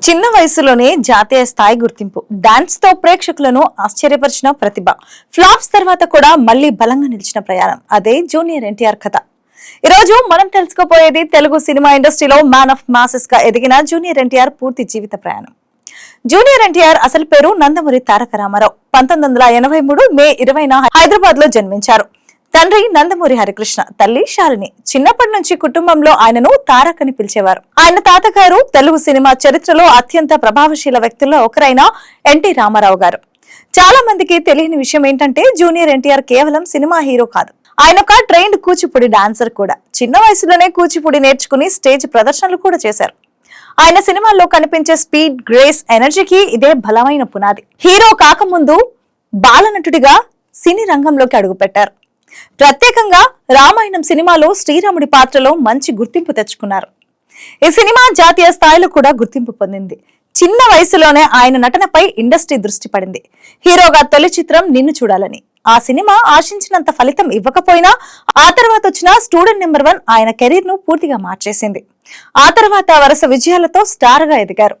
చిన్న వయసులోనే జాతీయ స్థాయి గుర్తింపు, డాన్స్ తో ప్రేక్షకులను ఆశ్చర్యపరిచిన ప్రతిభ, ఫ్లాప్స్ తర్వాత కూడా మళ్లీ బలంగా నిలిచిన ప్రయాణం, అదే జూనియర్ ఎన్టీఆర్ కథ. ఈ రోజు మనం తెలుసుకోబోయేది తెలుగు సినిమా ఇండస్ట్రీలో మ్యాన్ ఆఫ్ మాసెస్ గా ఎదిగిన జూనియర్ ఎన్టీఆర్ పూర్తి జీవిత ప్రయాణం. జూనియర్ ఎన్టీఆర్ అసలు పేరు నందమూరి తారక రామారావు. 1983 మే 20న హైదరాబాద్ లో జన్మించారు. తండ్రి నందమూరి హరికృష్ణ, తల్లి శాలిని. చిన్నప్పటి నుంచి కుటుంబంలో ఆయనను తారక్ అని పిలిచేవారు. ఆయన తాతగారు తెలుగు సినిమా చరిత్రలో అత్యంత ప్రభావశీల వ్యక్తుల్లో ఒకరైన ఎన్టీ రామారావు గారు. చాలా మందికి తెలియని విషయం ఏంటంటే జూనియర్ ఎన్టీఆర్ కేవలం సినిమా హీరో కాదు, ఆయన ఒక ట్రైన్డ్ కూచిపూడి డాన్సర్ కూడా. చిన్న వయసులోనే కూచిపూడి నేర్చుకుని స్టేజ్ ప్రదర్శనలు కూడా చేశారు. ఆయన సినిమాల్లో కనిపించే స్పీడ్, గ్రేస్, ఎనర్జీకి ఇదే బలమైన పునాది. హీరో కాకముందు బాలనటుడిగా సినీ రంగంలోకి అడుగుపెట్టారు. ప్రత్యేకంగా రామాయణం సినిమాలో శ్రీరాముడి పాత్రలో మంచి గుర్తింపు తెచ్చుకున్నారు. ఈ సినిమా జాతీయ స్థాయిలో కూడా గుర్తింపు పొందింది. చిన్న వయసులోనే ఆయన నటనపై ఇండస్ట్రీ దృష్టి పడింది. హీరోగా తొలి చిత్రం నిన్ను చూడాలని. ఆ సినిమా ఆశించినంత ఫలితం ఇవ్వకపోయినా ఆ తర్వాత వచ్చిన స్టూడెంట్ నెంబర్ 1 ఆయన కెరీర్ ను పూర్తిగా మార్చేసింది. ఆ తర్వాత వరుస విజయాలతో స్టార్ గా ఎదిగారు.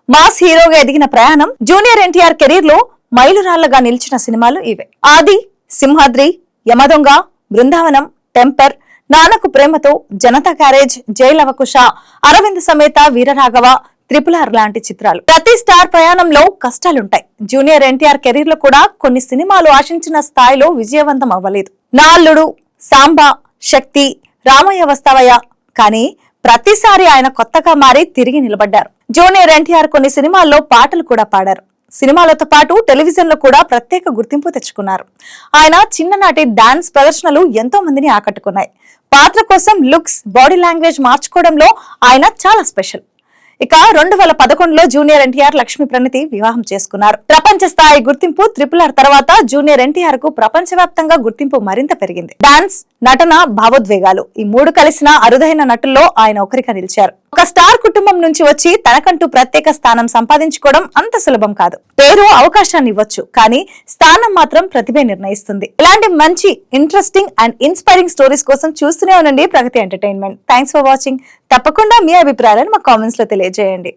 మాస్ హీరోగా ఎదిగిన ప్రయాణం. జూనియర్ ఎన్టీఆర్ కెరీర్ లో మైలురాళ్లగా నిలిచిన సినిమాలు ఇవే: ఆది, Simhadri, Yamadonga, Brindavanam, temper, Nannaku Prematho, Janata carriage, Jai Lava Kusa, Arvind Sametha Veeraraghava, RRR లాంటి చిత్రాలు. ప్రతి స్టార్ ప్రయాణంలో కష్టాలుంటాయి. జూనియర్ ఎన్టీఆర్ కెరీర్ లో కూడా కొన్ని సినిమాలు ఆశించిన స్థాయిలో విజయవంతం అవ్వలేదు. నా అల్లుడు, సాంబా, శక్తి, రామయ్య వస్తావయ్య. కానీ ప్రతిసారి ఆయన కొత్తగా మారి తిరిగి నిలబడ్డారు. జూనియర్ ఎన్టీఆర్ కొన్ని సినిమాల్లో పాటలు కూడా పాడారు. సినిమాలతో పాటు టెలివిజన్ లో కూడా ప్రత్యేక గుర్తింపు తెచ్చుకున్నారు. ఆయన చిన్ననాటి డాన్స్ ప్రదర్శనలు ఎంతో మందిని ఆకట్టుకున్నాయి. పాత్ర కోసం లుక్స్, బాడీ లాంగ్వేజ్ మార్చుకోవడంలో ఆయన చాలా స్పెషల్. ఇక 2011లో జూనియర్ ఎన్టీఆర్ లక్ష్మీ ప్రణతి వివాహం చేసుకున్నారు. ప్రపంచ స్థాయి గుర్తింపు RRR తర్వాత జూనియర్ ఎన్టీఆర్ కు ప్రపంచవ్యాప్తంగా గుర్తింపు మరింత పెరిగింది. డాన్స్, నటన, భావోద్వేగాలు, ఈ మూడు కలిసిన అరుదైన నటుల్లో ఆయన ఒకరిగా నిలిచారు. ఒక స్టార్ కుటుంబం నుంచి వచ్చి తనకంటూ ప్రత్యేక స్థానం సంపాదించుకోవడం అంత సులభం కాదు. పేరు అవకాశాన్ని ఇవ్వచ్చు, కానీ స్థానం మాత్రం ప్రతిభే నిర్ణయిస్తుంది. ఇలాంటి మంచి ఇంట్రెస్టింగ్ అండ్ ఇన్స్పైరింగ్ స్టోరీస్ కోసం చూస్తూనే ఉండండి ప్రగతి ఎంటర్టైన్మెంట్. Thanks for watching. తప్పకుండా మీ అభిప్రాయాలను మా కామెంట్స్ లో తెలియజేయండి.